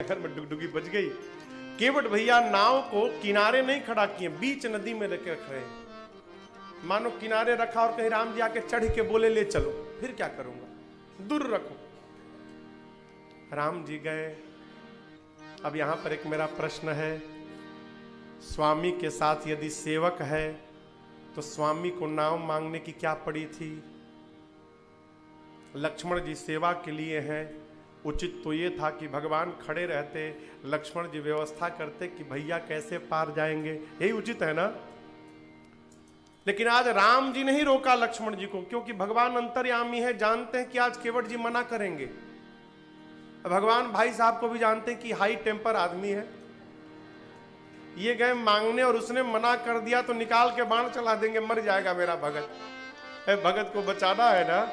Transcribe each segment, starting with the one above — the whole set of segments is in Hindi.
घर में डुगडुगी बज गई। केवट भैया नाव को किनारे नहीं खड़ा किए, बीच नदी में रख रहे, मानो किनारे रखा और कहीं राम जी आके चढ़ के बोले ले चलो, फिर क्या करूंगा, दूर रखो। राम जी गए। अब यहां पर एक मेरा प्रश्न है, स्वामी के साथ यदि सेवक है तो स्वामी को नाव मांगने की क्या पड़ी थी? लक्ष्मण जी सेवा के लिए हैं, उचित तो ये था कि भगवान खड़े रहते, लक्ष्मण जी व्यवस्था करते कि भैया कैसे पार जाएंगे, यही उचित है ना। लेकिन आज राम जी ने ही रोका लक्ष्मण जी को, क्योंकि भगवान अंतर्यामी है, जानते हैं कि आज केवट जी मना करेंगे। भगवान भाई साहब को भी जानते हैं कि हाई टेम्पर आदमी है, ये गए मांगने और उसने मना कर दिया तो निकाल के बाण चला देंगे, मर जाएगा मेरा भगत। भगत को बचाना है ना,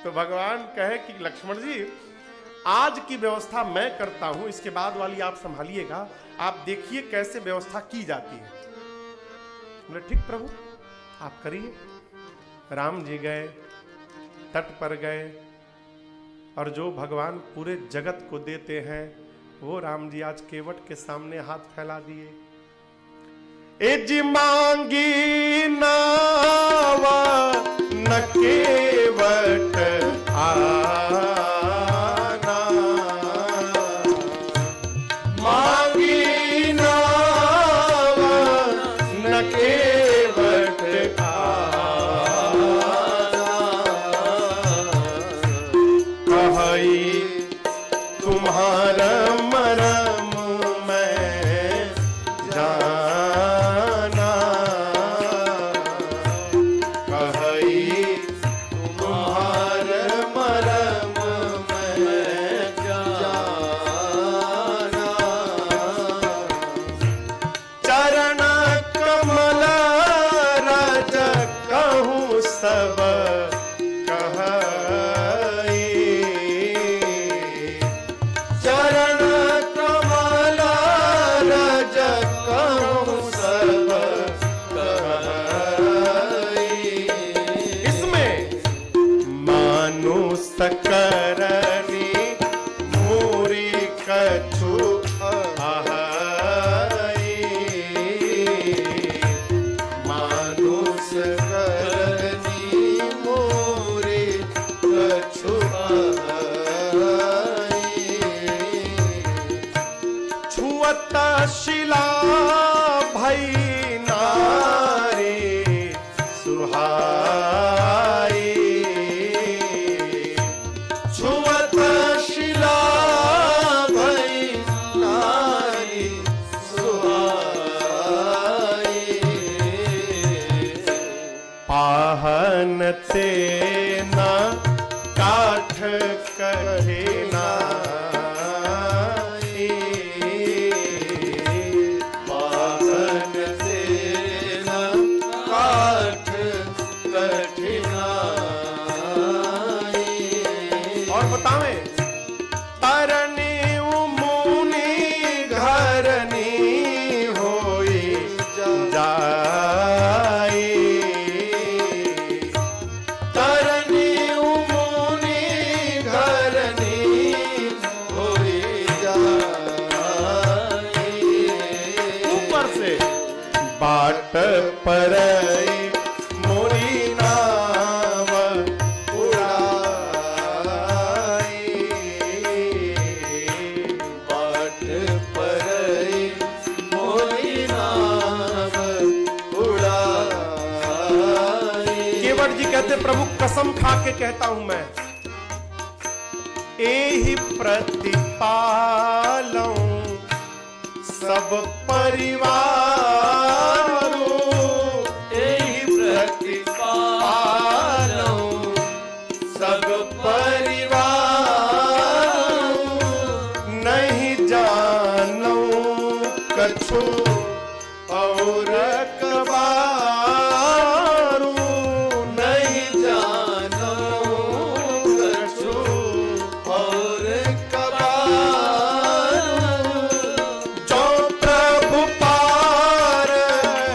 तो भगवान कहे कि लक्ष्मण जी आज की व्यवस्था मैं करता हूं, इसके बाद वाली आप संभालिएगा, आप देखिए कैसे व्यवस्था की जाती है। बोले ठीक प्रभु आप करिए। राम जी गए, तट पर गए, और जो भगवान पूरे जगत को देते हैं वो राम जी आज केवट के सामने हाथ फैला दिए। ए जी मांगी नावा न केवट आना, मांगी नावा न केवट आना, कहाई तुम्हारा मरम मैं जाना, कहाई तुम्हारा मरम मैं जाना, चरण कमल रज कहूँ सब कहाई, चरण कमल रज कहूँ सब कहाई। इसमें मानुष करनी मूरी कछु आहाई, मानुष करनी मूरी कछु आहाई, छुअत शिला भई नारी सुहाई, छुअत शिला भई नारी सुहाई, पाहन ते न काठ कठिना, पाहन ते न काठ कठिनाई। और बतावे तरनी मुनि घरनी होई जाई, तरनी मुनि घरनी होई जाई। ऊपर से बाट पर मोरी नाव उड़ाई, बाट पर मोरी नाव उड़ाई। केवट जी कहते प्रभु कसम खा के कहता हूं मैं, एहि प्रतिपालौ सब परिवार, एहि प्रतिपालौ सब परिवार, नहीं जानो कछु और कबारू, नहीं जानो कछु और कबारू, जो प्रभु पार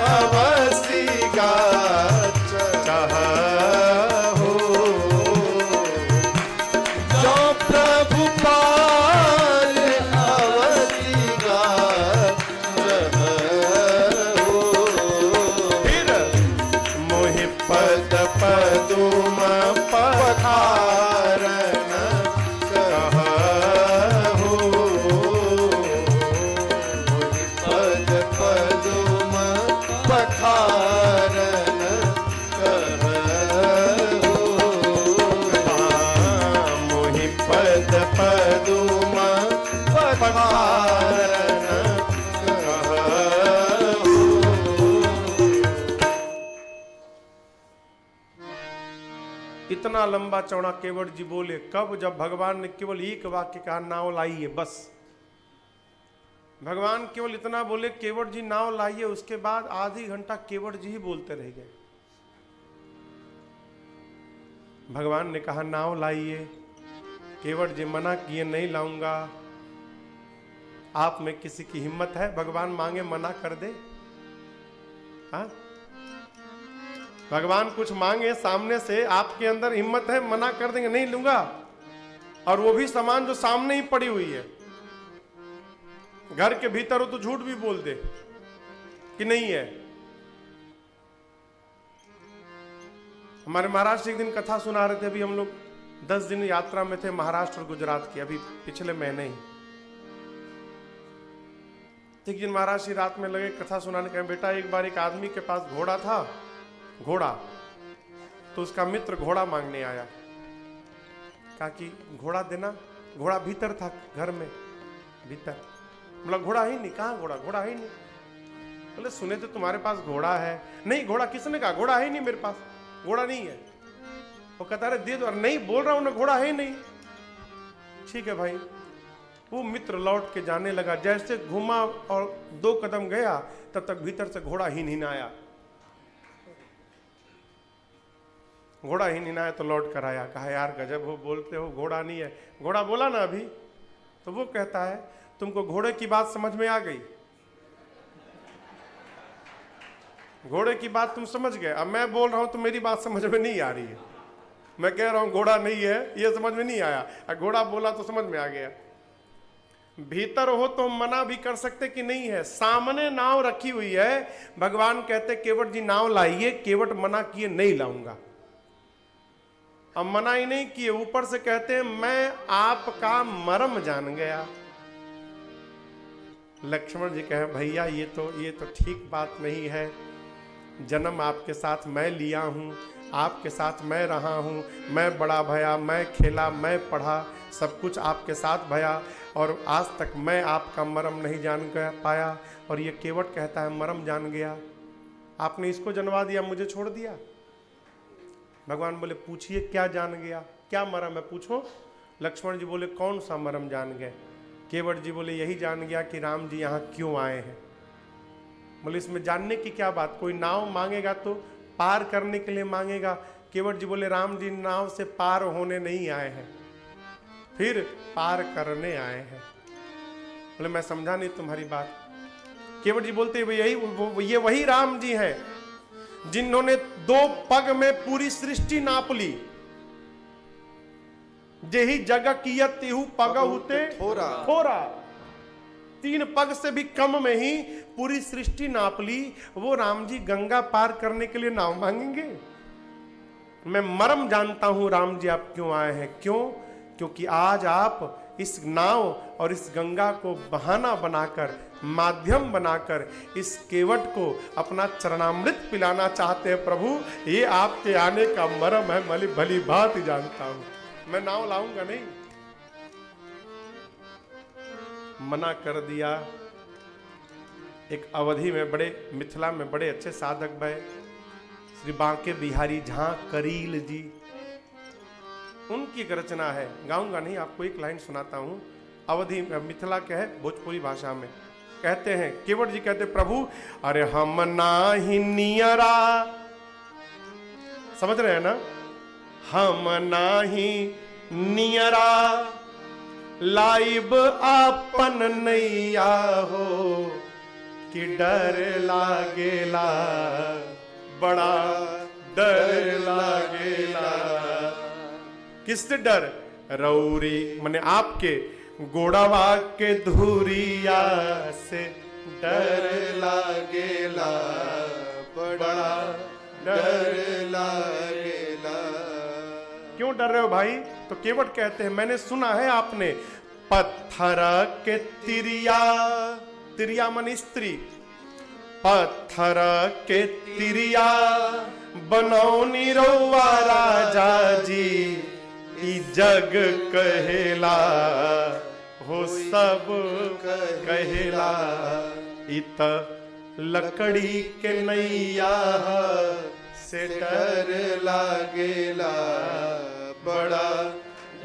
अवसी गाच चाहो, जो प्रभु पार अवसी कारण कहूं। इतना लंबा चौड़ा केवट जी बोले कब? जब भगवान ने केवल एक वाक्य कहा, नाव लाइए, बस। भगवान केवल इतना बोले, केवट जी नाव लाइए। उसके बाद आधी घंटा केवट जी ही बोलते रह गए। भगवान ने कहा नाव लाइए, केवट जी मना किए, नहीं लाऊंगा। आप में किसी की हिम्मत है भगवान मांगे मना कर दे? हाँ, भगवान कुछ मांगे सामने से, आपके अंदर हिम्मत है मना कर देंगे नहीं लूंगा? और वो भी सामान जो सामने ही पड़ी हुई है, घर के भीतर हो तो झूठ भी बोल दे कि नहीं है। हमारे महाराष्ट्र एक दिन कथा सुना रहे थे, अभी हम लोग 10 दिन यात्रा में थे महाराष्ट्र और गुजरात की, अभी पिछले महीने ही। एक दिन महाराज जी रात में लगे कथा सुनाने, कहे बेटा एक बार एक आदमी के पास घोड़ा था, घोड़ा, तो उसका मित्र घोड़ा मांगने आया। कहा कि घोड़ा देना। घोड़ा भीतर था घर में, भीतर। मतलब घोड़ा ही नहीं। कहाँ घोड़ा? घोड़ा ही नहीं। बोले सुने तो तुम्हारे पास घोड़ा है। नहीं घोड़ा किसने कहा? घोड़ा है नहीं मेरे पास, घोड़ा नहीं है। वो कहता है दे दो। नहीं बोल रहा हूं ना, घोड़ा है नहीं। ठीक है भाई। वो मित्र लौट के जाने लगा, जैसे घुमा और 2 कदम गया तब तक भीतर से घोड़ा ही नहीं आया। घोड़ा ही नहीं आया तो लौट कर आया। कहा यार गजब हो, बोलते हो घोड़ा नहीं है। घोड़ा बोला ना अभी। तो वो कहता है तुमको घोड़े की बात समझ में आ गई? घोड़े की बात तुम समझ गए। अब मैं बोल रहा हूं तो मेरी बात समझ में नहीं आ रही है। मैं कह रहा हूं घोड़ा नहीं है, ये समझ में नहीं आया। घोड़ा बोला तो समझ में आ गया। भीतर हो तो मना भी कर सकते कि नहीं है। सामने नाव रखी हुई है, भगवान कहते केवट जी नाव लाइए। केवट मना किए नहीं लाऊंगा। अब मना ही नहीं किए, ऊपर से कहते हैं मैं आपका मर्म जान गया। लक्ष्मण जी कहे भैया ये तो ठीक बात नहीं है। जन्म आपके साथ मैं लिया हूं, आपके साथ मैं रहा हूं, मैं बड़ा भया, मैं खेला, मैं पढ़ा, सब कुछ आपके साथ भया, और आज तक मैं आपका मर्म नहीं जान पाया। और ये केवट कहता है मर्म जान गया। आपने इसको जनवा दिया, मुझे छोड़ दिया। भगवान बोले पूछिए क्या जान गया, क्या मर्म है, पूछो। लक्ष्मण जी बोले कौन सा मर्म जान गए? केवट जी बोले यही जान गया कि राम जी यहाँ क्यों आए हैं। बोले इसमें जानने की क्या बात? कोई नाव मांगेगा तो पार करने के लिए मांगेगा। केवट जी बोले राम जी नाव से पार होने नहीं आए हैं, फिर पार करने आए हैं। बोले मैं समझा नहीं तुम्हारी बात। केवट जी बोलते ये वही राम जी हैं जिन्होंने 2 पग में पूरी सृष्टि नाप ली। जेही जगह कियत तिहु पग हुते थोरा। 3 पग से भी कम में ही पूरी सृष्टि नाप ली। वो राम जी गंगा पार करने के लिए नाव मांगेंगे? मैं मर्म जानता हूं राम जी आप क्यों आए हैं। क्यों? क्योंकि आज आप इस नाव और इस गंगा को बहाना बनाकर, माध्यम बनाकर इस केवट को अपना चरणामृत पिलाना चाहते हैं। प्रभु ये आपके आने का मर्म है, भली भली बात ही जानता हूं। मैं नाव लाऊंगा नहीं। मना कर दिया। एक अवधि में बड़े, मिथिला में बड़े अच्छे साधक भय श्री बांके बिहारी झां करील जी, उनकी एक रचना है, गाऊंगा नहीं, आपको एक लाइन सुनाता हूं। अवधि मिथिला के है, भोजपुरी भाषा में। कहते हैं, केवट जी कहते प्रभु अरे हम नाही नियरा, समझ रहे हैं ना, हम नाही नियरा लाइब आपन नैया हो कि डर लागेला, बड़ा डर लागेला। किससे डर? रौरी मने आपके गोड़वा के धुरिया से डर लागेला, बड़ा डर लागेला। क्यों डर रहे हो भाई? तो केवट कहते हैं मैंने सुना है आपने पत्थर के तिरिया, तिरिया मन स्त्री, पत्थर के तिरिया बनौनी रौआ राजा जी, ई जग कहेला हो सब कहेला, इत लकड़ी के नैया से डर लागेला, बड़ा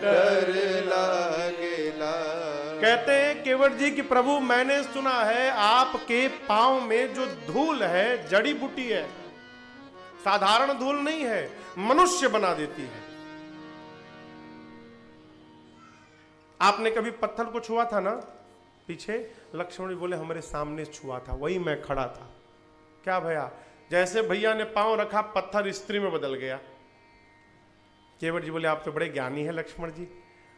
डर लागेला। कहते हैं केवट जी कि प्रभु मैंने सुना है आपके पांव में जो धूल है जड़ी बूटी है, साधारण धूल नहीं है, मनुष्य बना देती है। आपने कभी पत्थर को छुआ था ना पीछे? लक्ष्मण जी बोले हमारे सामने छुआ था, वही मैं खड़ा था। क्या भैया? जैसे भैया ने पांव रखा पत्थर स्त्री में बदल गया। केवट जी बोले आप तो बड़े ज्ञानी हैं लक्ष्मण जी,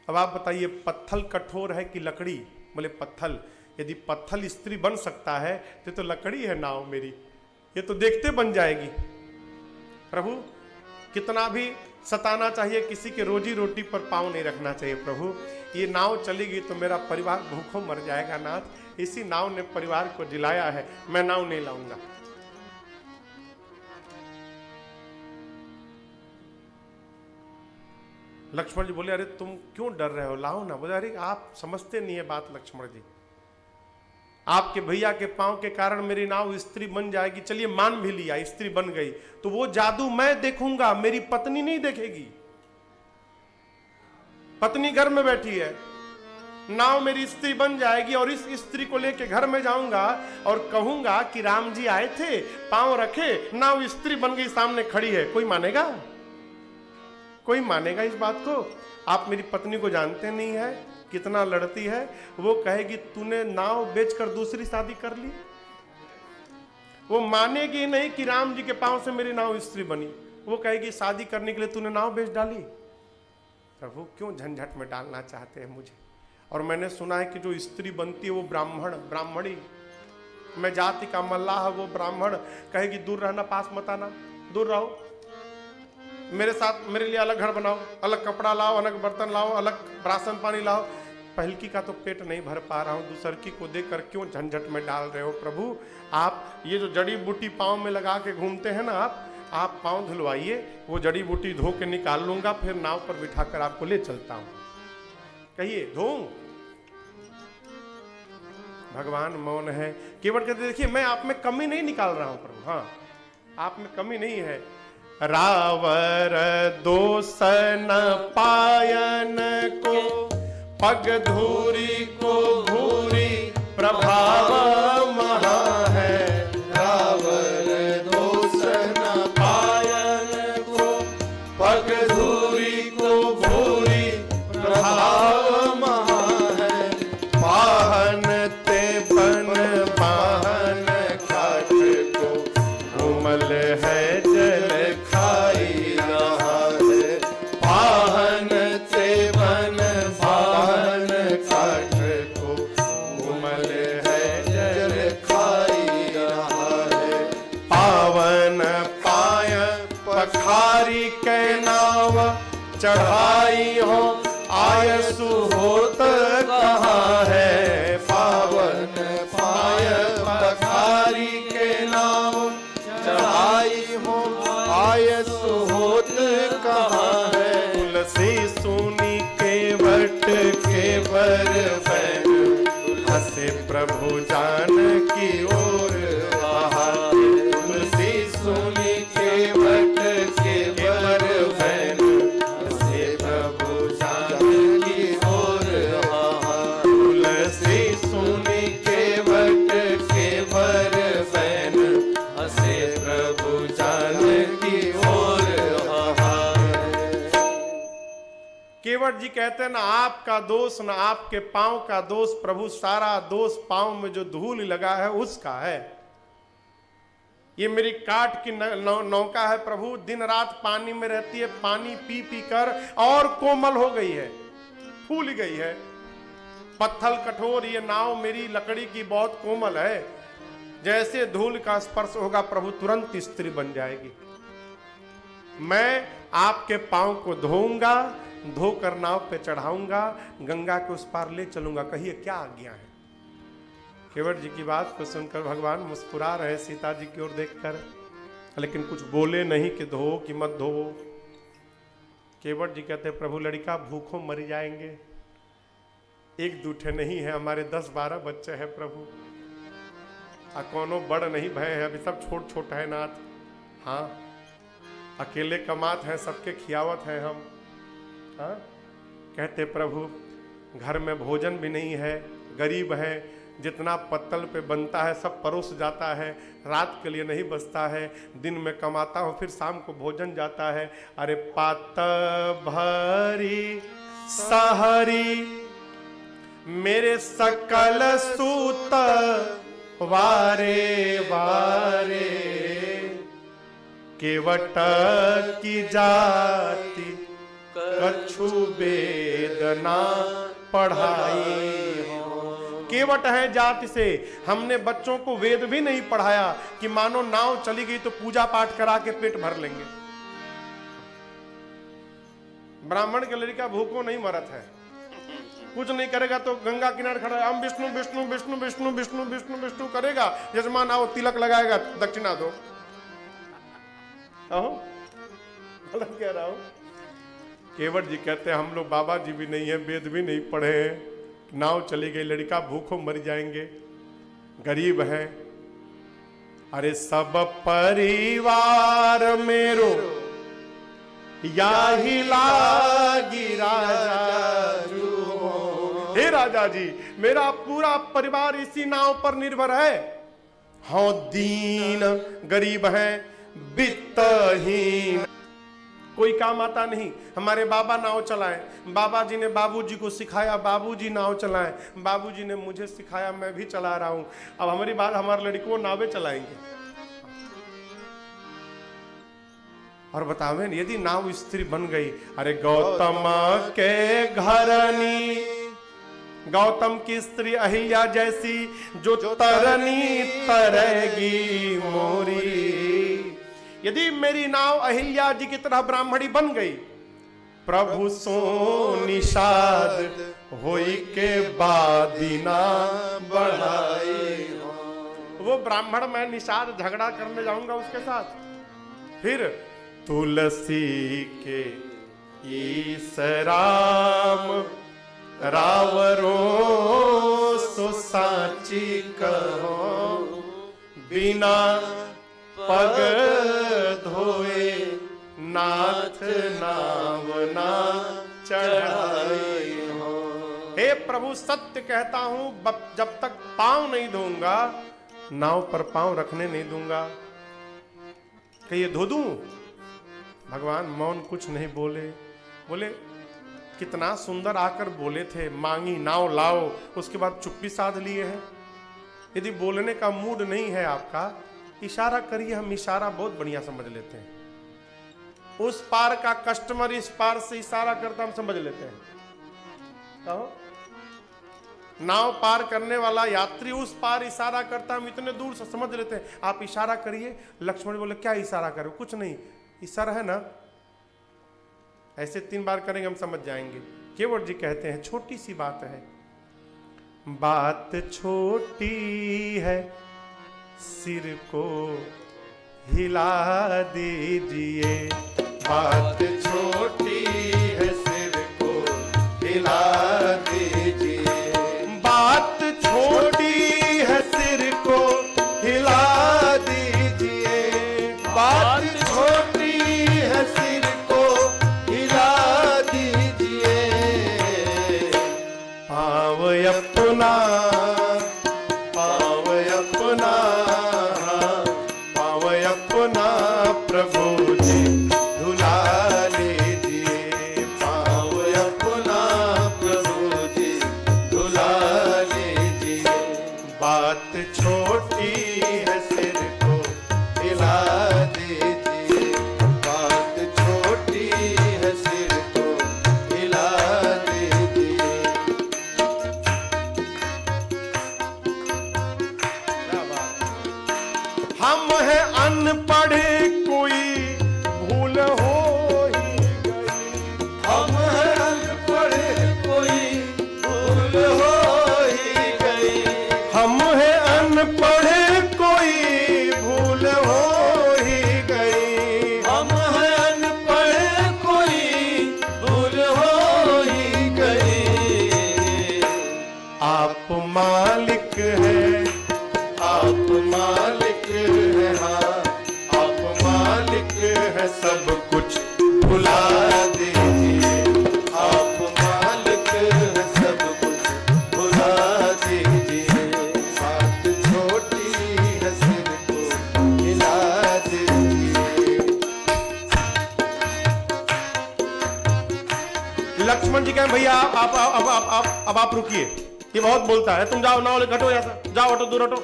अब आप बताइए पत्थर कठोर है कि लकड़ी? बोले पत्थर। यदि पत्थर स्त्री बन सकता है तो लकड़ी है नाव मेरी, ये तो देखते बन जाएगी। प्रभु कितना भी सताना चाहिए, किसी के रोजी रोटी पर पांव नहीं रखना चाहिए। प्रभु ये नाव चलेगी तो मेरा परिवार भूखों मर जाएगा नाथ, इसी नाव ने परिवार को जिलाया है, मैं नाव नहीं लाऊंगा। लक्ष्मण जी बोले अरे तुम क्यों डर रहे हो, लाओ ना। बोले अरे आप समझते नहीं है बात लक्ष्मण जी, आपके भैया के पांव के कारण मेरी नाव स्त्री बन जाएगी। चलिए मान भी लिया स्त्री बन गई, तो वो जादू मैं देखूंगा, मेरी पत्नी नहीं देखेगी। पत्नी घर में बैठी है, नाव मेरी स्त्री बन जाएगी और इस स्त्री को लेके घर में जाऊंगा और कहूंगा कि राम जी आए थे, पांव रखे, नाव स्त्री बन गई, सामने खड़ी है। कोई मानेगा? कोई मानेगा इस बात को? आप मेरी पत्नी को जानते नहीं है, कितना लड़ती है। वो कहेगी तूने नाव बेचकर दूसरी शादी कर ली। वो मानेगी नहीं कि राम जी के पांव से मेरी नाव स्त्री बनी, वो कहेगी शादी करने के लिए तूने नाव बेच डाली। प्रभु क्यों झंझट में डालना चाहते हैं मुझे? और मैंने सुना है कि जो स्त्री बनती है वो ब्राह्मणी, मैं जाति का मल्लाह, वो ब्राह्मण, कहेगी दूर रहना, पास मत आना, दूर रहो, मेरे साथ, मेरे लिए अलग घर बनाओ, अलग कपड़ा लाओ, अलग बर्तन लाओ, अलग राशन पानी लाओ। पहलकी का तो पेट नहीं भर पा रहा हूं, दूसरकी को देखकर क्यों झंझट में डाल रहे हो? प्रभु आप ये जो जड़ी बूटी पांव में लगा के घूमते हैं ना, आप पांव धुलवाइए, वो जड़ी बूटी धो के निकाल लूंगा, फिर नाव पर बिठाकर आपको ले चलता हूं। कहिए धोऊं? भगवान मौन है। केवट कहते देखिए मैं आप में कमी नहीं निकाल रहा हूं प्रभु, हाँ आप में कमी नहीं है। रावर दोष न पायन को, पग धूरी को भूरी प्रभाव महा है। रावर दोष न पायन को, पग धूरी को भूरी प्रभाव महा है। पाहन ते बन पाहन काठ को, घुमल है जल खाई रहा है। पाहन ते बन पाहन काठ को, घुमल है जल खाई रहा है। पावन पाय पखारी के नाव, चढ़ाई हो आयसु होत कहाँ है। पावन पाय पखारी के नाव, चढ़ाई हो आयसु होत कहाँ है। तुलसी सुनी के वट के बर बैन, हंसे प्रभु जान की ओर आहा। तुलसी सुनी के वट के बर बैन, हंसे प्रभु जान की ओर आहा। तुलसी सुनी के वट के बर बैन, हंसे प्रभु जान की ओर आहा। केवट जी कहते हैं ना आपका दोष ना आपके पांव का दोष प्रभु, सारा दोष पांव में जो धूल लगा है उसका है। ये मेरी काठ की नौका है प्रभु, दिन रात पानी में रहती है, पानी पी पी कर और कोमल हो गई है, फूल गई है। पत्थर कठोर, ये नाव मेरी लकड़ी की बहुत कोमल है, जैसे धूल का स्पर्श होगा प्रभु तुरंत स्त्री बन जाएगी। मैं आपके पांव को धोऊंगा, धोकर नाव पे चढ़ाऊंगा, गंगा के उस पार ले चलूंगा। कहिए क्या आज्ञा है? केवट जी की बात को सुनकर भगवान मुस्कुरा रहे सीता जी की ओर देखकर, लेकिन कुछ बोले नहीं कि धो कि मत धो। केवट जी कहते प्रभु लड़का भूखों मर जाएंगे, एक दूठे नहीं है, हमारे 10-12 बच्चे हैं प्रभु, आ कोनो बड़ नहीं भय है, अभी सब छोट छोट है नाथ। हाँ, अकेले कमात हैं, सबके खियावत हैं हम। हाँ, कहते प्रभु घर में भोजन भी नहीं है, गरीब है, जितना पत्तल पे बनता है सब परोस जाता है, रात के लिए नहीं बचता है, दिन में कमाता हूँ फिर शाम को भोजन जाता है। अरे पात भरी सहरी मेरे सकल सूत वारे वारे, केवट की जाति कछु वेदना पढ़ाई हो। केवट है जाति से, हमने बच्चों को वेद भी नहीं पढ़ाया कि मानो नाव चली गई तो पूजा पाठ करा के पेट भर लेंगे। ब्राह्मण के लड़का भूखों नहीं मरत है, कुछ नहीं करेगा तो गंगा किनारे खड़ा हम विष्णु विष्णु विष्णु विष्णु विष्णु विष्णु विष्णु करेगा, यजमान आओ तिलक लगाएगा दक्षिणा दो। गलत कह रहा हूं? केवट जी कहते हैं हम लोग बाबा जी भी नहीं है, वेद भी नहीं पढ़े हैं, नाव चली गई, लड़का भूखों मर जाएंगे, गरीब है। अरे सब परिवार मेरो याही लागी राजा जू। हे राजा जी, मेरा पूरा परिवार इसी नाव पर निर्भर है। हाँ, दीन गरीब है, वित्तहीन, कोई काम आता नहीं। हमारे बाबा नाव चलाए, बाबा जी ने बाबूजी को सिखाया, बाबूजी नाव चलाए, बाबूजी ने मुझे सिखाया, मैं भी चला रहा हूं। अब हमारी बात, हमारे लड़कों नावें चलाएंगे। और बतावे यदि नाव स्त्री बन गई, अरे गौतम के घरनी, गौतम की स्त्री अहिल्या जैसी, जो तरनी तरेगी मोरी। यदि मेरी नाव अहिल्या जी की तरह ब्राह्मणी बन गई, प्रभु सो निषाद होई के बादीना बढ़ाई। वो ब्राह्मण मैं निषाद झगड़ा करने जाऊंगा उसके साथ। फिर तुलसी के ईस राम रावरो सो साची कहो, बिना पग धोए नाथ नाम ना चढ़ाई हो। हे प्रभु सत्य कहता हूं, जब तक पांव नहीं धोऊंगा नाव पर पांव रखने नहीं दूंगा। कहिए धो दूं? भगवान मौन कुछ नहीं बोले। बोले कितना सुंदर आकर बोले थे, मांगी नाव लाओ, उसके बाद चुप्पी साध लिए हैं। यदि बोलने का मूड नहीं है आपका, इशारा करिए, हम इशारा बहुत बढ़िया समझ लेते हैं। उस पार का कस्टमर इस पार से इशारा करता हम समझ लेते हैं। कहो, नाव पार करने वाला यात्री उस पार इशारा करता, हम इतने दूर से समझ लेते हैं। आप इशारा करिए। लक्ष्मण बोले क्या इशारा करो? कुछ नहीं, इशारा है ना, ऐसे 3 बार करेंगे हम समझ जाएंगे। केवट जी कहते हैं छोटी सी बात है, बात छोटी है, सिर को हिला दीजिए। बात छोटी है, सिर को हिला दीजिए। बात छोटी है, सिर को हिला दीजिए। बात छोटी है, सिर को हिला दीजिए। पाँव अपना, पाँव अपना, पाँव अपना प्रभु जी धुला लीजिए। पाँव अपना प्रभु जी धुला लीजिए। बात छोटी है, सिर को हिला दीजिए। बात छोटी है, सिर को हिला दीजिए। हम हैं अनपढ़, कोई भूल हो ही गई। हम हैं अनपढ़, कोई भूल हो ही गई। हम हैं अनपढ़, कोई भूल हो ही गई। हम हैं अनपढ़, कोई भूल हो ही गई। है, आप मालिक है, हाँ आप मालिक है, सब कुछ भुला दीजिए, आप मालिक है, सब कुछ भुला दीजिए, बात छोटी है, सिर को हिला दीजिए। लक्ष्मण जी कहें भैया अब आप रुकिए, ये बहुत बोलता है, तुम जाओ नाव लेकर हटो, यहाँ से जाओ, हटो, दूर हटो,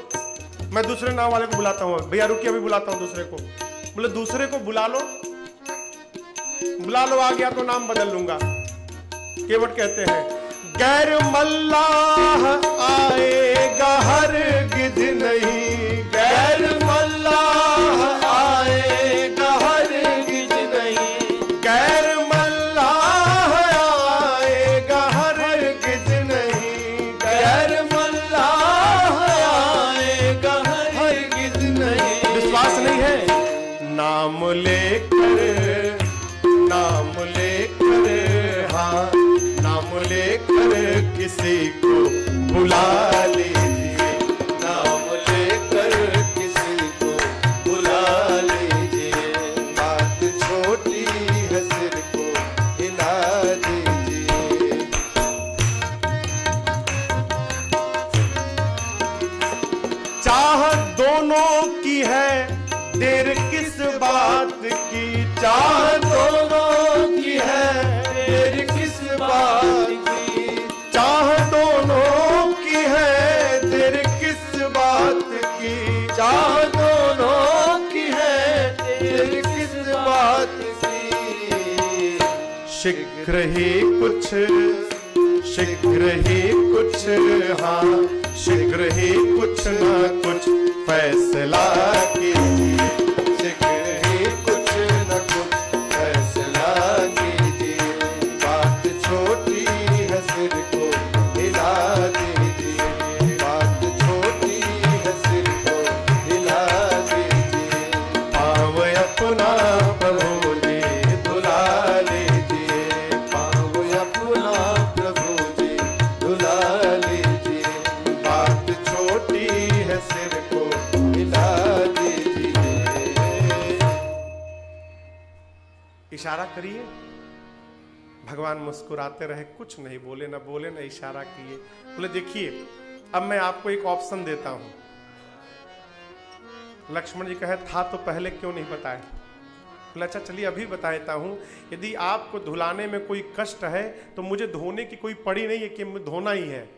मैं दूसरे नाव वाले को बुलाता हूँ। भैया रुकिए, अभी बुलाता हूँ दूसरे को। बोले दूसरे को बुला लो, आ गया तो नाम बदल लूंगा। केवट कहते हैं गैर मल्लाह आएगा हरगिज नहीं, गैर मल्लाह आएगा हरगिज नहीं, गैर मल्लाह आएगा हरगिज नहीं, गैर मल्लाह आएगा हरगिज नहीं। विश्वास नहीं है, नाम लेकर, हाँ नाम लेकर किसी को बुला लीजिए, नाम लेकर किसी को बुला लीजिए, बात छोटी है, सिर को हिला दीजिए। चाह दोनों की है, देर किस बात की, चाह दोनों की है, देर किस बात की, चाह दोनों की है, देर किस बात की, चाह दोनों की है, देर किस बात की। शीघ्र ही कुछ, हाँ शीघ्र ही कुछ ना कुछ फैसला कीजिए, शीघ्र ही कुछ न कुछ फैसला कीजिए, बात छोटी है, सिर को हिला दीजिए, बात छोटी है, सिर को हिला दीजिए, पाँव अपना प्रभु जी धुला लीजिए, पाँव अपना प्रभु जी धुला लीजिए, बात छोटी है, सिर को हिला दीजिए। इशारा करिए, भगवान मुस्कुराते रहे, कुछ नहीं बोले, ना बोले ना इशारा किए। बोले देखिए अब मैं आपको एक ऑप्शन देता हूं। लक्ष्मण जी कहे था तो पहले क्यों नहीं बताया? बोले अच्छा चलिए अभी बता देता हूं, यदि आपको धुलाने में कोई कष्ट है तो मुझे धोने की कोई पड़ी नहीं है कि धोना ही है।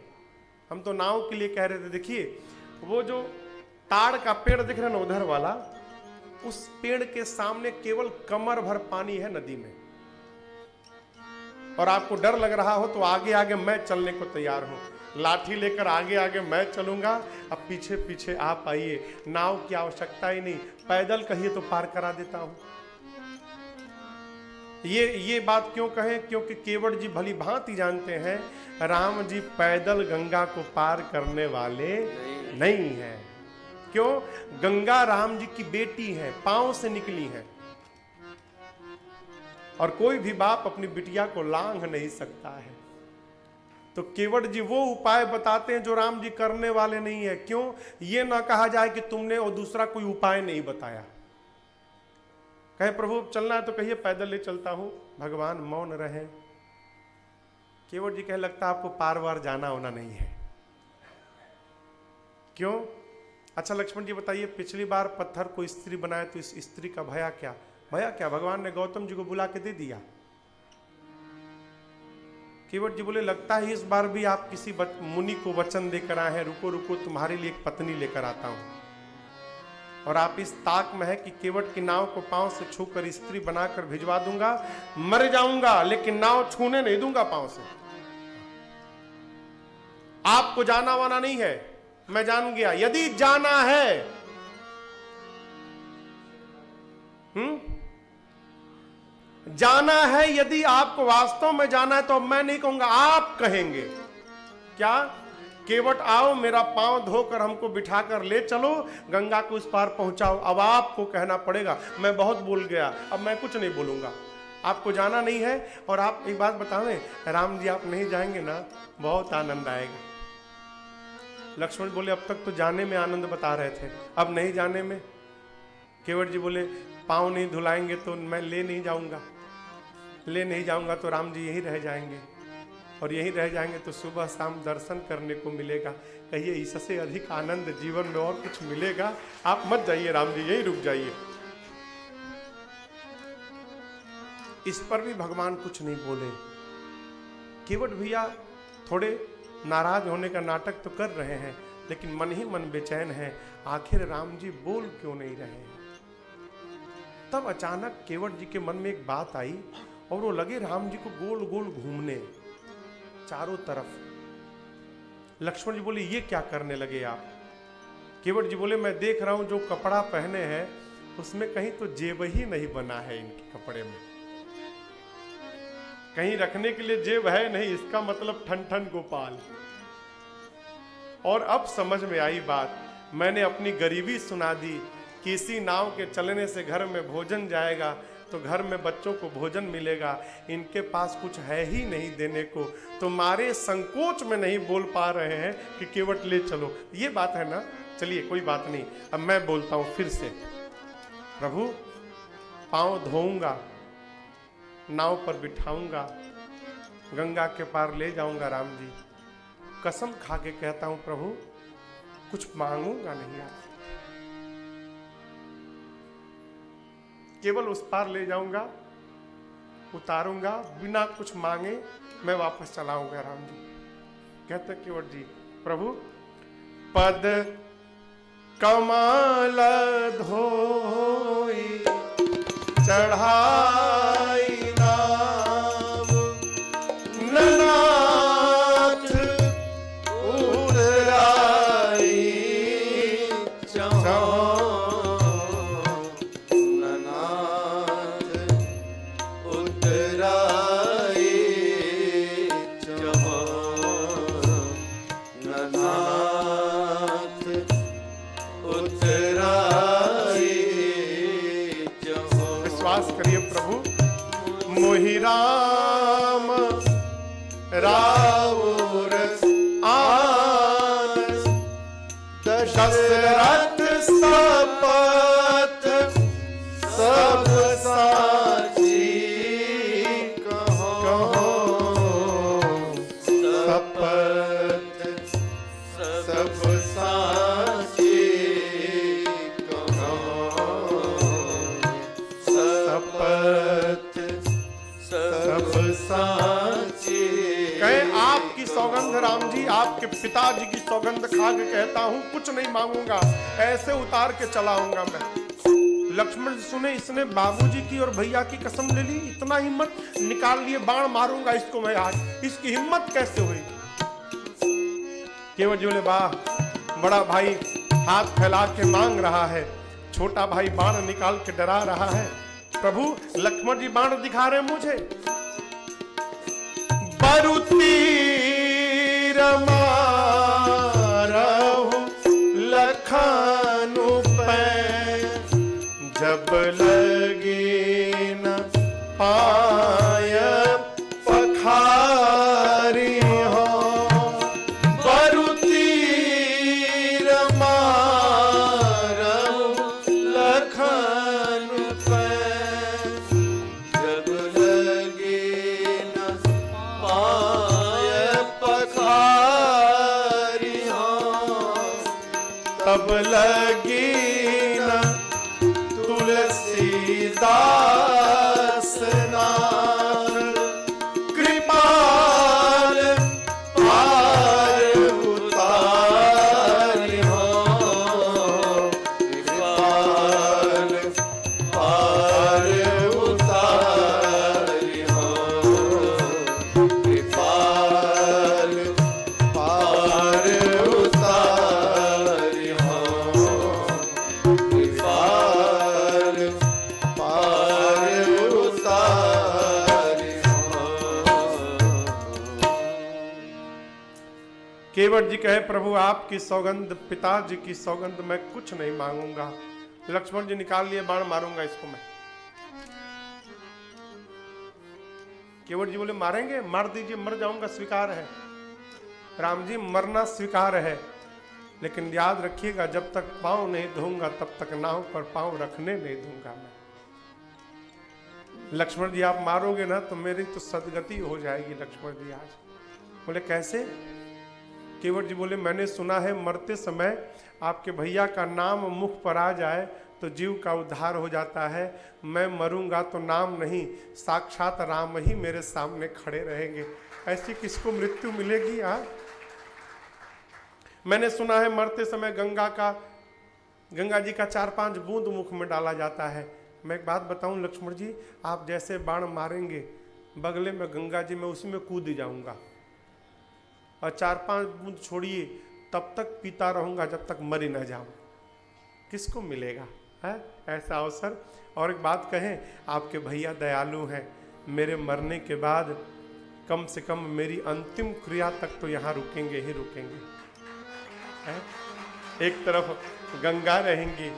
हम तो नाव के लिए कह रहे थे। देखिए वो जो ताड़ का पेड़ दिख रहा है ना उधर वाला, उस पेड़ के सामने केवल कमर भर पानी है नदी में, और आपको डर लग रहा हो तो आगे आगे मैं चलने को तैयार हूं, लाठी लेकर आगे आगे मैं चलूंगा, अब पीछे पीछे आप आइए, नाव की आवश्यकता ही नहीं, पैदल कहिए तो पार करा देता हूं। ये बात क्यों कहें? क्योंकि केवट जी भली भांति जानते हैं राम जी पैदल गंगा को पार करने वाले नहीं हैं। क्यों? गंगा राम जी की बेटी है, पांव से निकली है, और कोई भी बाप अपनी बिटिया को लांघ नहीं सकता है। तो केवट जी वो उपाय बताते हैं जो राम जी करने वाले नहीं है। क्यों? ये ना कहा जाए कि तुमने और दूसरा कोई उपाय नहीं बताया। कहे प्रभु चलना है तो कहिए पैदल ले चलता हूं, भगवान मौन रहे। केवट जी कहे लगता आपको पार वार जाना होना नहीं है। क्यों? अच्छा लक्ष्मण जी बताइए, पिछली बार पत्थर को स्त्री बनाया तो इस स्त्री का भया क्या? भया क्या? भगवान ने गौतम जी को बुला के दे दिया। केवट जी बोले लगता है इस बार भी आप किसी मुनि को वचन देकर आए हैं, रुको रुको तुम्हारे लिए एक पत्नी लेकर आता हूं। और आप इस ताक में है कि केवट की नाव को पांव से छूकर स्त्री बनाकर भिजवा दूंगा, मर जाऊंगा लेकिन नाव छूने नहीं दूंगा पांव से। आपको जाना वाना नहीं है, मैं जान गया। यदि जाना है जाना है, यदि आपको वास्तव में जाना है तो मैं नहीं कहूंगा, आप कहेंगे। क्या? केवट आओ मेरा पांव धोकर हमको बिठाकर ले चलो, गंगा को उस पार पहुंचाओ। अब आपको कहना पड़ेगा, मैं बहुत बोल गया, अब मैं कुछ नहीं बोलूंगा। आपको जाना नहीं है। और आप एक बात बतावें, राम जी आप नहीं जाएंगे ना, बहुत आनंद आएगा। लक्ष्मण बोले अब तक तो जाने में आनंद बता रहे थे, अब नहीं जाने में। केवट जी बोले पाँव नहीं धुलाएंगे तो मैं ले नहीं जाऊंगा, ले नहीं जाऊंगा तो राम जी यहीं रह जाएंगे, और यहीं रह जाएंगे तो सुबह शाम दर्शन करने को मिलेगा। कहिए इससे अधिक आनंद जीवन में और कुछ मिलेगा? आप मत जाइए राम जी, यहीं रुक जाइए। इस पर भी भगवान कुछ नहीं बोले। केवट भैया थोड़े नाराज होने का नाटक तो कर रहे हैं, लेकिन मन ही मन बेचैन है, आखिर राम जी बोल क्यों नहीं रहे हैं। तब अचानक केवट जी के मन में एक बात आई और वो लगे राम जी को गोल गोल घूमने चारों तरफ। लक्ष्मण जी बोले ये क्या करने लगे आप? केवट जी बोले मैं देख रहा हूं जो कपड़ा पहने हैं उसमें कहीं तो जेब ही नहीं बना है, इनके कपड़े में कहीं रखने के लिए जेब है नहीं, इसका मतलब ठन ठन गोपाल। और अब समझ में आई बात, मैंने अपनी गरीबी सुना दी कि इसी नाव के चलने से घर में भोजन जाएगा तो घर में बच्चों को भोजन मिलेगा, इनके पास कुछ है ही नहीं देने को, तो मारे संकोच में नहीं बोल पा रहे हैं कि केवट ले चलो। ये बात है ना, चलिए कोई बात नहीं, अब मैं बोलता हूं फिर से। प्रभु पांव धोऊंगा, नाव पर बिठाऊंगा, गंगा के पार ले जाऊंगा राम जी, कसम खा के कहता हूं प्रभु कुछ मांगूंगा नहीं आपसे, केवल उस पार ले जाऊंगा, उतारूंगा, बिना कुछ मांगे मैं वापस चलाऊंगा राम जी। कहते केवट जी प्रभु पद कमल धोई चढ़ाई नाव, ननाथ उतराई चहो, ननाथ उतराई चहो, ननाथ उतराई चहो। विश्वास करिए प्रभु मोहि राम राउर आन, दशरथ सपथ सब साची कहो, सपथ सब साची कहो, सपथ सब साची। कहे आपकी सौगंध राम जी, आपके पिताजी की सौगंध खा के कहता हूं कुछ नहीं मांगूंगा, ऐसे उतार के चलाऊंगा मैं। लक्ष्मण सुने इसने बाबूजी की और भैया की कसम ले ली, इतना हिम्मत, निकाल लिए बाण मारूंगा इसको मैं आज, इसकी हिम्मत कैसे हुई? केवट जी बोले वाह, बड़ा भाई हाथ फैला के मांग रहा है, छोटा भाई बाण निकाल के डरा रहा है। प्रभु लक्ष्मण जी बाण दिखा रहे मुझे, बरुती रमारहु लखनु पै, जब लगी न पाय पखारी हो, बरुती रमारहु लखनु पै, जब लगी न पाय पखारी हो, तब लगी न तुलसीदास नाथ, कृपाल पार उतारी हो, कृपाल पार उतारी हो, कृपाल पार उतारी हो, कृपाल पार उतारी हो। केवट जी कहे प्रभु आपकी सौगंध, पिताजी की सौगंध, मैं कुछ नहीं मांगूंगा। लक्ष्मण जी निकाल लिए बाण, मारूंगा इसको मैं। केवट जी बोले मारेंगे, मार दीजिए, मर जाऊंगा स्वीकार है। राम जी मरना स्वीकार है, लेकिन याद रखिएगा, जब तक पांव नहीं धोऊंगा तब तक नाव पर पांव रखने नहीं दूंगा मैं। लक्ष्मण जी आप मारोगे ना तो मेरी तो सदगति हो जाएगी। लक्ष्मण जी आज बोले कैसे? केवट जी बोले मैंने सुना है मरते समय आपके भैया का नाम मुख पर आ जाए तो जीव का उद्धार हो जाता है। मैं मरूंगा तो नाम नहीं, साक्षात राम ही मेरे सामने खड़े रहेंगे। ऐसी किसको मृत्यु मिलेगी? मैंने सुना है मरते समय गंगा जी का 4-5 बूंद मुख में डाला जाता है। मैं एक बात बताऊं लक्ष्मण जी, आप जैसे बाण मारेंगे बगले में गंगा जी में उसी में कूद जाऊंगा और 4-5 बूंद छोड़िए तब तक पीता रहूंगा जब तक मर ही न जाऊं। किसको मिलेगा है ऐसा अवसर? और एक बात कहें, आपके भैया दयालु हैं, मेरे मरने के बाद कम से कम मेरी अंतिम क्रिया तक तो यहाँ रुकेंगे ही रुकेंगे। है? एक तरफ गंगा रहेंगी,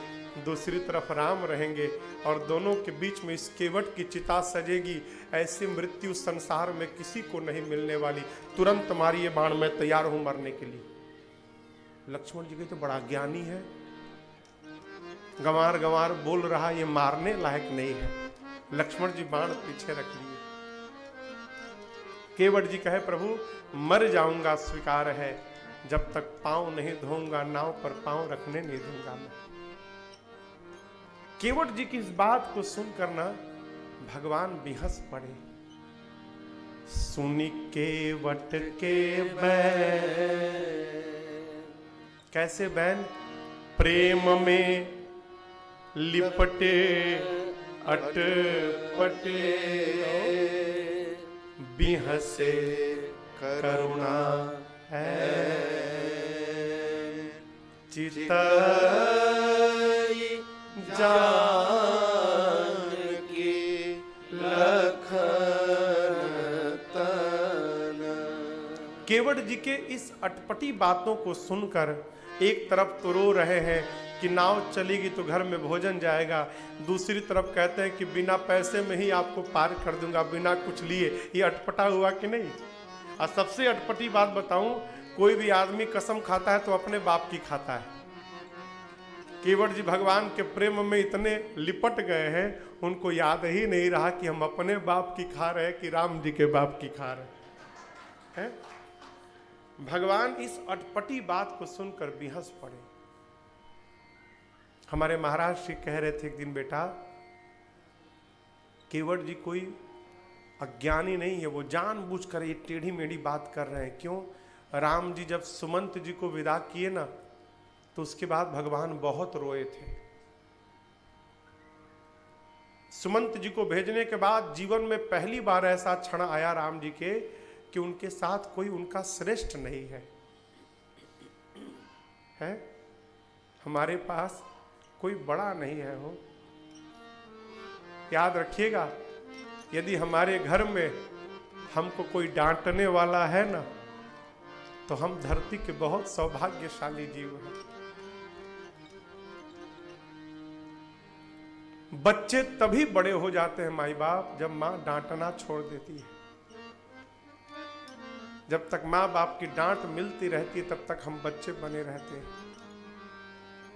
दूसरी तरफ राम रहेंगे और दोनों के बीच में इस केवट की चिता सजेगी। ऐसी मृत्यु संसार में किसी को नहीं मिलने वाली। तुरंत मारिए बाण, मैं तैयार हूं मरने के लिए। लक्ष्मण जी के तो बड़ा ज्ञानी है, गंवार गंवार बोल रहा, ये मारने लायक नहीं है। लक्ष्मण जी बाण पीछे रख लिए। केवट जी कहे प्रभु मर जाऊंगा स्वीकार है, जब तक पांव नहीं धोऊंगा नाव पर पांव रखने नहीं दूंगा मैं। केवट जी की इस बात को सुनकर ना भगवान बेहस पड़े। सुनी केवट के बैन, कैसे बैन? प्रेम में लिपटे अटपटे, बिहसे करुणा है चिता जान की लखन तन। केवट जी के इस अटपटी बातों को सुनकर एक तरफ तो रो रहे हैं कि नाव चलेगी तो घर में भोजन जाएगा, दूसरी तरफ कहते हैं कि बिना पैसे में ही आपको पार कर दूंगा, बिना कुछ लिए। ये अटपटा हुआ कि नहीं? और सबसे अटपटी बात बताऊं, कोई भी आदमी कसम खाता है तो अपने बाप की खाता है। केवट जी भगवान के प्रेम में इतने लिपट गए हैं, उनको याद ही नहीं रहा कि हम अपने बाप की खा रहे हैं कि राम जी के बाप की खा रहे हैं। भगवान इस अटपटी बात को सुनकर बेहस पड़े। हमारे महाराज श्री कह रहे थे एक दिन, बेटा केवट जी कोई अज्ञानी नहीं है, वो जानबूझकर ये टेढ़ी मेढ़ी बात कर रहे हैं। क्यों? राम जी जब सुमंत जी को विदा किए ना तो उसके बाद भगवान बहुत रोए थे। सुमंत जी को भेजने के बाद जीवन में पहली बार ऐसा क्षण आया राम जी के कि उनके साथ कोई उनका श्रेष्ठ नहीं है। हमारे पास कोई बड़ा नहीं है। हो याद रखिएगा, यदि हमारे घर में हमको कोई डांटने वाला है ना तो हम धरती के बहुत सौभाग्यशाली जीव हैं। बच्चे तभी बड़े हो जाते हैं माई बाप जब मां डांटना छोड़ देती है। जब तक मां बाप की डांट मिलती रहती है तब तक हम बच्चे बने रहते हैं।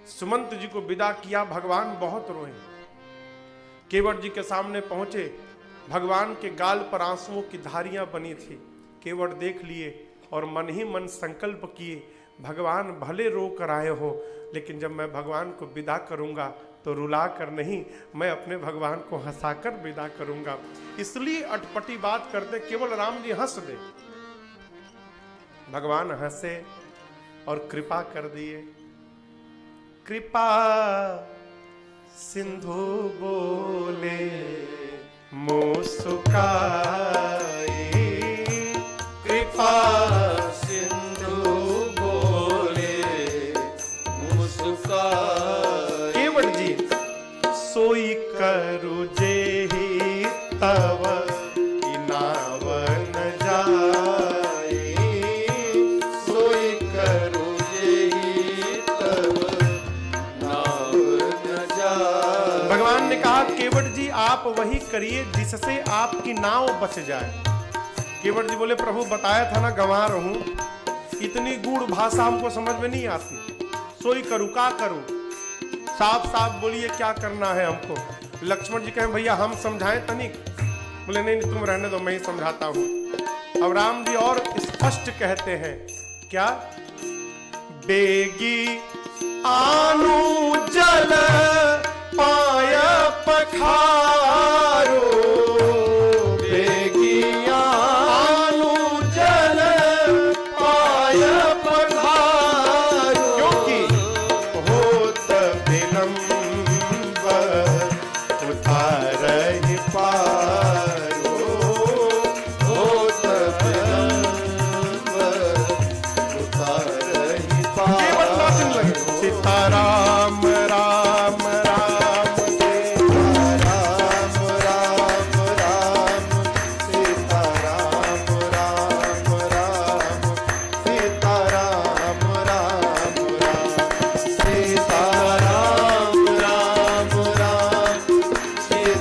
सुमंत जी को विदा किया, भगवान बहुत रोए। केवट जी के सामने पहुंचे, भगवान के गाल पर आंसुओं की धारियां बनी थी। केवट देख लिए और मन ही मन संकल्प किए, भगवान भले रो कर आए हो लेकिन जब मैं भगवान को विदा करूंगा तो रुला कर नहीं, मैं अपने भगवान को हंसाकर विदा करूंगा। इसलिए अटपटी बात करते केवल राम जी हंस दे। भगवान हंसे और कृपा कर दिए। कृपा सिंधु बोले मुस्काई, कृपा सिंधु बोले मुस्काई। केवट जी सोई करु जेहि तव नाव न जाए, सोई करु जेहि तव नाव न जाए। भगवान ने कहा केवट जी आप वही करिए जिससे आपकी नाव बच जाए। केवट जी बोले प्रभु बताया था ना गंवार हूं, इतनी गूढ़ भाषा हमको समझ में नहीं आती। सोई करूं का करूं, साफ साफ बोलिए क्या करना है हमको। लक्ष्मण जी कहें भैया हम समझाएं तनिक। बोले नहीं तुम रहने दो, मैं ही समझाता हूं। अब राम जी और स्पष्ट कहते हैं क्या, बेगी आनु जल पाय पखारो, बेगी आनु जल पाय पखारो, क्योंकि होत विलंब उतारहि पारो, होत विलंब उतारहि पारो। केवल नाचने लगे सीताराम राम राम सीताराम राम राम सीताराम राम राम सीताराम राम राम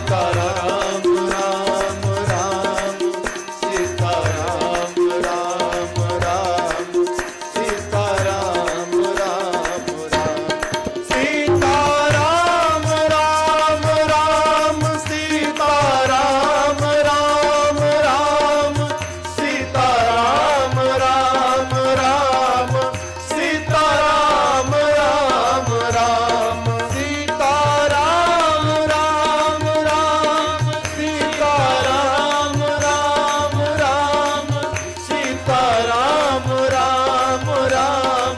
सीताराम राम राम सीताराम राम राम सीताराम राम राम सीताराम राम राम सीताराम राम राम सीताराम राम राम सीताराम राम राम सीताराम राम राम सीताराम राम राम सीताराम राम राम सीताराम राम राम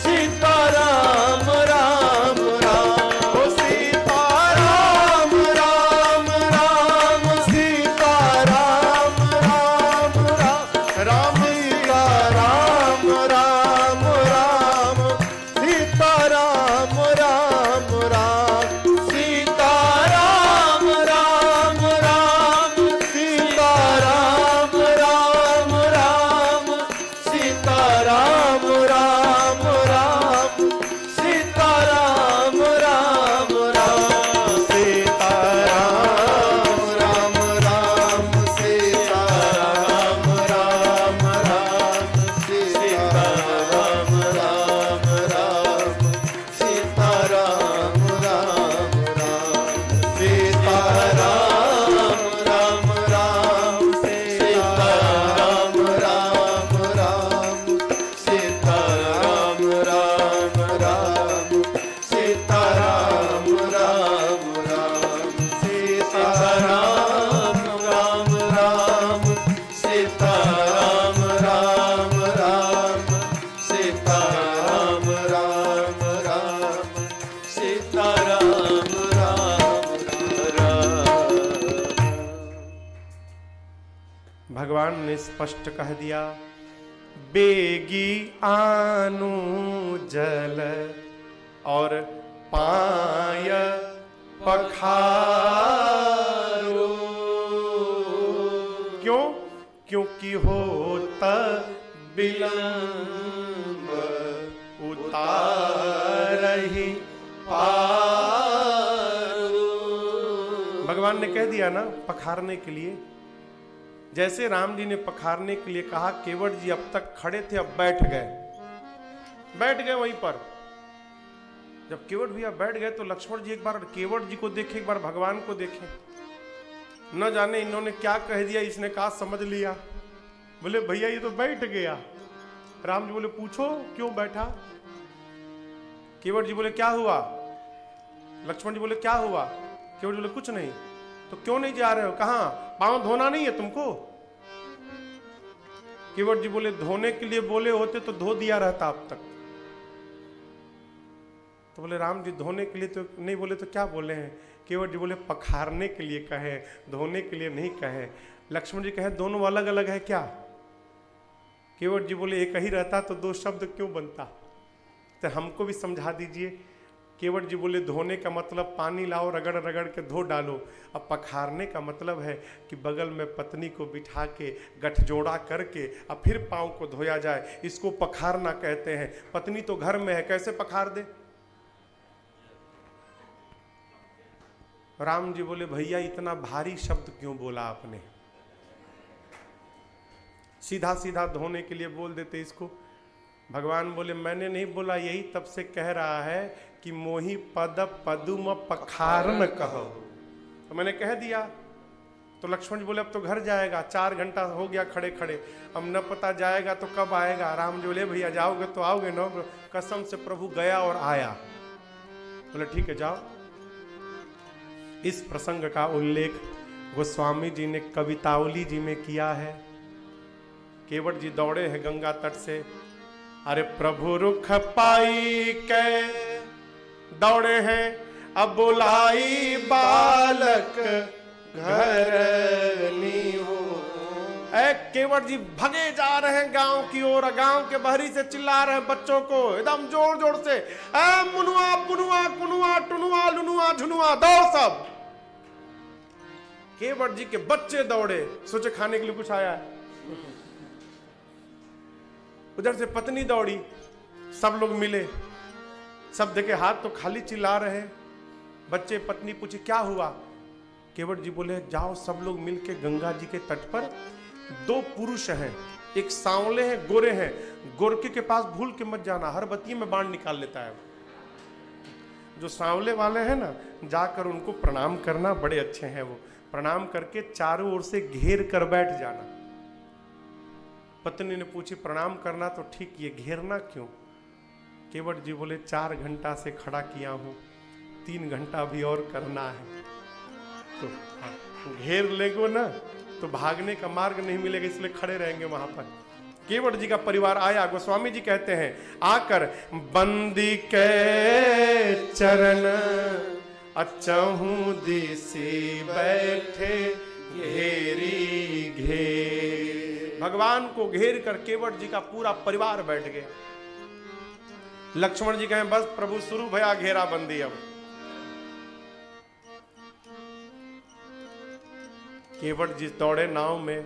सीताराम राम राम ओ सीताराम राम राम सीताराम राम राम राम सीताराम राम राम सीताराम राम राम सीताराम राम राम सीताराम राम राम सीताराम राम राम सीताराम राम राम सीताराम राम राम सीताराम राम राम सीताराम राम राम सीताराम राम राम सीताराम राम राम सीताराम राम राम सीताराम राम राम सीताराम राम राम सीताराम राम राम सीताराम राम राम सीताराम राम राम सीताराम राम राम। भगवान ने स्पष्ट कह दिया, बेगी आनु जल और पाय पखारो, क्यों? क्योंकि होता विलंब उतारहि पारो। भगवान ने कह दिया ना पखारने के लिए। जैसे राम जी ने पखारने के लिए कहा, केवट जी अब तक खड़े थे, अब बैठ गए वहीं पर। जब केवट भैया बैठ गए तो लक्ष्मण जी एक बार केवट जी को देखे, एक बार भगवान को देखे। न जाने इन्होंने क्या कह दिया, इसने कहा समझ लिया। बोले भैया ये तो बैठ गया। राम जी बोले पूछो क्यों बैठा। केवट जी बोले क्या हुआ। लक्ष्मण जी बोले क्या हुआ। केवट जी बोले कुछ नहीं। तो क्यों नहीं जा रहे हो, कहां, पांव धोना नहीं है तुमको। केवट जी बोले धोने के लिए बोले होते तो धो दिया रहता अब तक। तो बोले राम जी धोने के लिए तो नहीं बोले तो क्या बोले हैं। केवट जी बोले पखारने के लिए कहे, धोने के लिए नहीं कहे। लक्ष्मण जी कहे दोनों अलग अलग है क्या। केवट जी बोले एक ही रहता तो दो शब्द क्यों बनता, तो हमको भी समझा दीजिए। केवट जी बोले धोने का मतलब पानी लाओ, रगड़ रगड़ के धो डालो। अब पखारने का मतलब है कि बगल में पत्नी को बिठा के गठजोड़ा करके अब फिर पाँव को धोया जाए, इसको पखारना कहते हैं। पत्नी तो घर में है, कैसे पखार दे। राम जी बोले भैया इतना भारी शब्द क्यों बोला आपने, सीधा सीधा धोने के लिए बोल देते इसको। भगवान बोले मैंने नहीं बोला, यही तब से कह रहा है कि मोहि पद पदुम पखारन कहो, तो मैंने कह दिया। तो लक्ष्मण जी बोले अब तो घर जाएगा, 4 घंटा हो गया खड़े खड़े, अब न पता जाएगा तो कब आएगा। राम जी बोले भैया जाओगे तो आओगे ना, कसम से प्रभु गया और आया। बोले ठीक है जाओ। इस प्रसंग का उल्लेख गोस्वामी जी ने कवितावली जी में किया है। केवट जी दौड़े हैं गंगा तट से, अरे प्रभु रुख पाई के दौड़े हैं, अब बुलाई बालक घर नीहू। केवट जी भगे जा रहे हैं गांव की ओर, गांव के बहरी से चिल्ला रहे हैं बच्चों को एकदम जोर जोर से, मुनुआ पुनुआ कुनुआ टुनुआ लुनुआ झुनुआ, दौड़ सब। केवट जी के बच्चे दौड़े, सोचे खाने के लिए कुछ आया है। उधर से पत्नी दौड़ी, सब लोग मिले, सब देखे हाथ तो खाली, चिल्ला रहे। बच्चे पत्नी पूछे क्या हुआ? केवट जी बोले जाओ सब लोग मिलके गंगा जी के तट पर 2 पुरुष हैं, एक सांवले हैं गोरे हैं, गोरके के पास भूल के मत जाना, हर बत्ती में बाण निकाल लेता है। जो सांवले वाले हैं ना, जाकर उनको प्रणाम करना, बड़े अच्छे हैं वो। प्रणाम करके चारों ओर से घेर कर बैठ जाना। पत्नी ने पूछी प्रणाम करना तो ठीक, ये घेरना क्यों? केवट जी बोले 4 घंटा से खड़ा किया हूं, 3 घंटा भी और करना है। तो घेर लेगो ना तो भागने का मार्ग नहीं मिलेगा, इसलिए खड़े रहेंगे वहां पर। केवट जी का परिवार आया। गोस्वामी जी कहते हैं आकर बंदी के चरण अचहूं दिसी बैठे घेरी घेर। भगवान को घेर कर केवट जी का पूरा परिवार बैठ गया। लक्ष्मण जी कहें बस प्रभु शुरू भया घेरा बंदी। अब केवट जी दौड़े नाव में,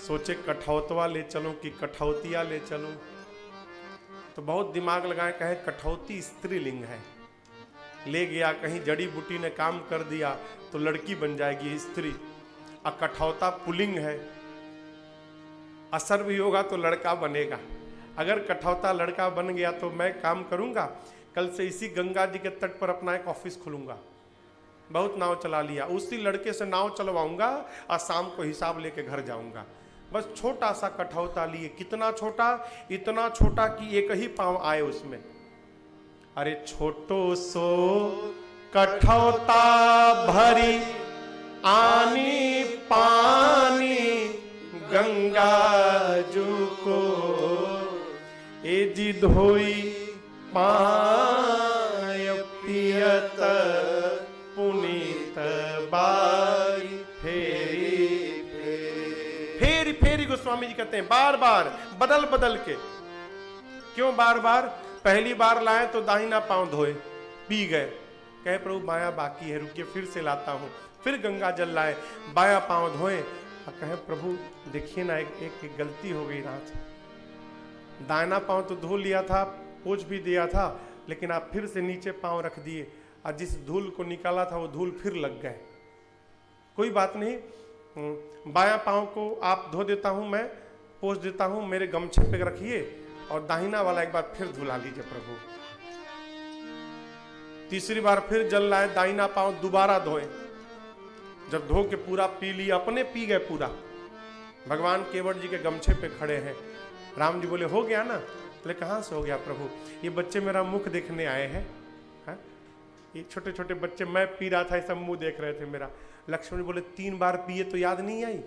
सोचे कठौतवा ले चलूं कि कठौतिया ले चलूं। तो बहुत दिमाग लगाए, कहे कठौती स्त्रीलिंग है, ले गया कहीं जड़ी बूटी ने काम कर दिया तो लड़की बन जाएगी स्त्री, और कठौता पुल्लिंग है, असर भी होगा तो लड़का बनेगा। अगर कठौता लड़का बन गया तो मैं काम करूंगा, कल से इसी गंगा जी के तट पर अपना एक ऑफिस खोलूंगा। बहुत नाव चला लिया, उसी लड़के से नाव चलवाऊंगा और शाम को हिसाब लेके घर जाऊंगा। बस छोटा सा कठौता लिए, कितना छोटा, इतना छोटा कि एक ही पांव आए उसमें। अरे छोटो सो कठौता भरी आनी पानी गंगा जू को, ए जी धोई पाय पियत पुनीत बारी फेरी फेरी फेरी। गोस्वामी जी कहते हैं बार बार बदल बदल के। क्यों बार बार? पहली बार लाए तो दाहिना पांव धोए, पी गए, कहे प्रभु बाया बाकी है, रुकिए फिर से लाता हूं। फिर गंगा जल लाए, बाया पांव धोए और कहे प्रभु देखिए ना एक गलती हो गई रात, दाहिना पांव तो धो लिया था, पोंछ भी दिया था, लेकिन आप फिर से नीचे पांव रख दिए और जिस धूल को निकाला था वो धूल फिर लग गए। कोई बात नहीं, बाया पांव को आप धो देता हूं, मैं पोंछ देता हूं, मेरे गमछे पे रखिए और दाहिना वाला एक बार फिर धुला लीजिए प्रभु। तीसरी बार फिर जल लाए, दाहिना पांव दोबारा धोए। जब धो के पूरा पी लिया, अपने पी गए पूरा। भगवान केवट जी के गमछे पे खड़े हैं। राम जी बोले हो गया ना? बोले कहाँ से हो गया प्रभु, ये बच्चे मेरा मुख देखने आए हैं। ये छोटे छोटे बच्चे, मैं पी रहा था, ये सब मुंह देख रहे थे मेरा। लक्ष्मण जी बोले 3 बार पिए तो याद नहीं आई?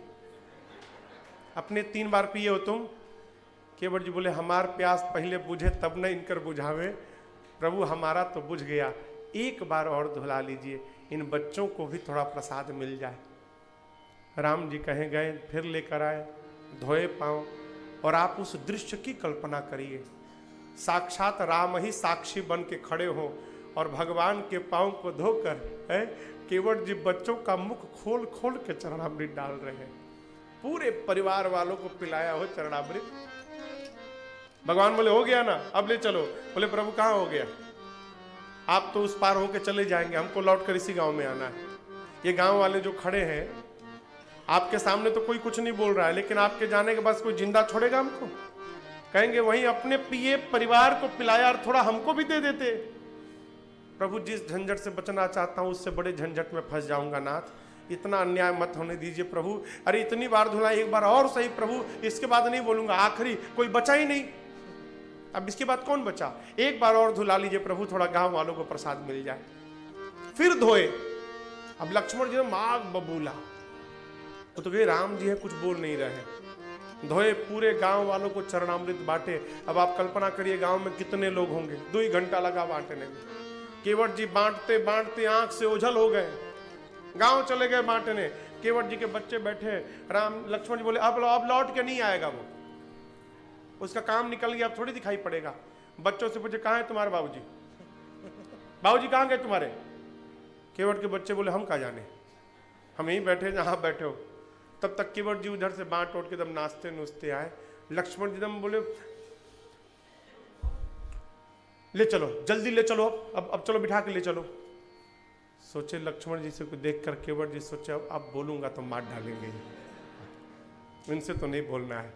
अपने 3 बार पिए हो तुम? केवट जी बोले हमार प्यास पहले बुझे तब न इनकर बुझावे। प्रभु हमारा तो बुझ गया, एक बार और धुला लीजिए, इन बच्चों को भी थोड़ा प्रसाद मिल जाए। राम जी कहे गए, फिर लेकर आए, धोए पांव। और आप उस दृश्य की कल्पना करिए, साक्षात राम ही साक्षी बन के खड़े हो और भगवान के पांव को धोकर केवट जी बच्चों का मुख खोल खोल के चरणामृत डाल रहे हैं। पूरे परिवार वालों को पिलाया हो चरणामृत। भगवान बोले हो गया ना, अब ले चलो। बोले प्रभु कहाँ हो गया? आप तो उस पार होके चले जाएंगे, हमको लौटकर इसी गांव में आना है। ये गांव वाले जो खड़े हैं, आपके सामने तो कोई कुछ नहीं बोल रहा है, लेकिन आपके जाने के बाद कोई जिंदा छोड़ेगा हमको? कहेंगे वहीं अपने पिए परिवार को पिलाया और थोड़ा हमको भी दे देते। प्रभु जिस झंझट से बचना चाहता हूं उससे बड़े झंझट में फंस जाऊंगा नाथ, इतना अन्याय मत होने दीजिए प्रभु। अरे इतनी बार धुला, एक बार और सही प्रभु, इसके बाद नहीं बोलूंगा, आखिरी, कोई बचा ही नहीं, अब इसके बाद कौन बचा, एक बार और धुला लीजिए प्रभु, थोड़ा गांव वालों को प्रसाद मिल जाए। फिर धोए। अब लक्ष्मण जी ने माग बबूला, तो वे राम जी है कुछ बोल नहीं रहे। धोए, पूरे गांव वालों को चरणामृत बांटे। अब आप कल्पना करिए गांव में कितने लोग होंगे, 2 घंटा लगा बांटने में। केवट जी बांटते बांटते आंख से ओझल हो गए, गांव चले गए बांटने। केवट जी के बच्चे बैठे, लक्ष्मण जी बोले अब लौट के नहीं आएगा वो, उसका काम निकल गया, अब थोड़ी दिखाई पड़ेगा। बच्चों से पूछे कहाँ है तुम्हारे बाबूजी, बाबूजी कहाँ गए तुम्हारे? केवट के बच्चे बोले हम कहाँ जाने, हम यहीं बैठे जहाँ बैठे हो। तब तक केवट जी उधर से बांट उठ के दम नाचते नुचते आए। लक्ष्मण जी दम बोले ले चलो, जल्दी ले चलो, अब चलो बिठा के ले चलो। सोचे लक्ष्मण जी से देख कर केवट जी सोचे अब बोलूंगा तो मार डालेंगे, इनसे तो नहीं बोलना है।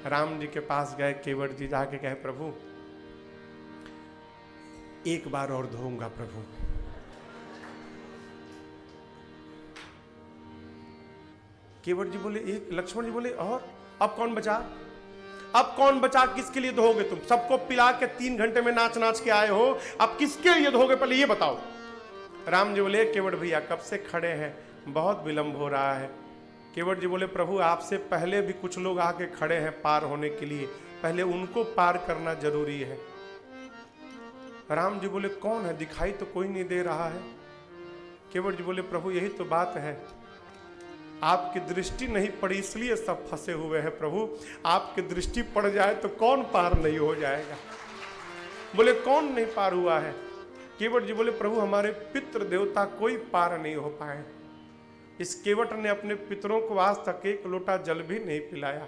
राम जी के पास गए, केवट जी जाके कहे प्रभु एक बार और धोऊंगा प्रभु। केवट जी बोले एक, लक्ष्मण जी बोले और अब कौन बचा, अब कौन बचा, किसके लिए धोगे तुम? सबको पिला के 3 घंटे में नाच नाच के आए हो, अब किसके लिए धोगे पहले ये बताओ। राम जी बोले केवट भैया कब से खड़े हैं, बहुत विलंब हो रहा है। केवट जी बोले प्रभु आपसे पहले भी कुछ लोग आके खड़े हैं पार होने के लिए, पहले उनको पार करना जरूरी है। राम जी बोले कौन है, दिखाई तो कोई नहीं दे रहा है। केवट जी बोले प्रभु यही तो बात है, आपकी दृष्टि नहीं पड़ी इसलिए सब फंसे हुए हैं प्रभु, आपकी दृष्टि पड़ जाए तो कौन पार नहीं हो जाएगा। बोले कौन नहीं पार हुआ है? केवट जी बोले प्रभु हमारे पितृ देवता कोई पार नहीं हो पाए। इस केवट ने अपने पितरों को आज तक एक लोटा जल भी नहीं पिलाया।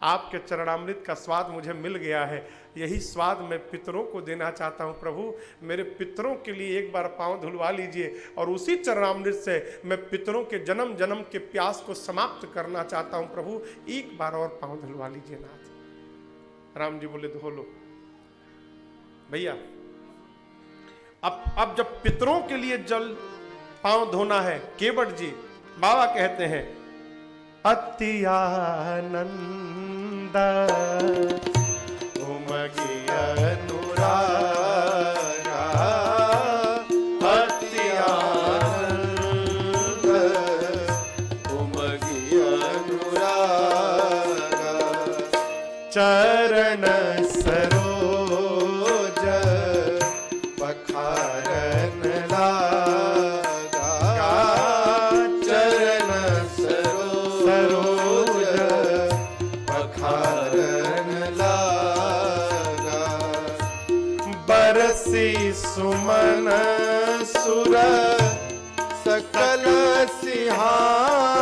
आपके चरणामृत का स्वाद मुझे मिल गया है, यही स्वाद मैं पितरों को देना चाहता हूं प्रभु। मेरे पितरों के लिए एक बार पांव धुलवा लीजिए और उसी चरणामृत से मैं पितरों के जन्म जन्म के प्यास को समाप्त करना चाहता हूं प्रभु, एक बार और पांव धुलवा लीजिए नाथ। राम जी बोले धो लो भैया। अब जब पितरों के लिए जल पांव धोना है, केवट जी बाबा कहते हैं अति आनंद उमगी अनुरागा, अति आनंद उमगी अनुरागा, चरण सरोज पखारन लागा, चरण सरोज पखारन लागा, बरसी सुमन सुर सकल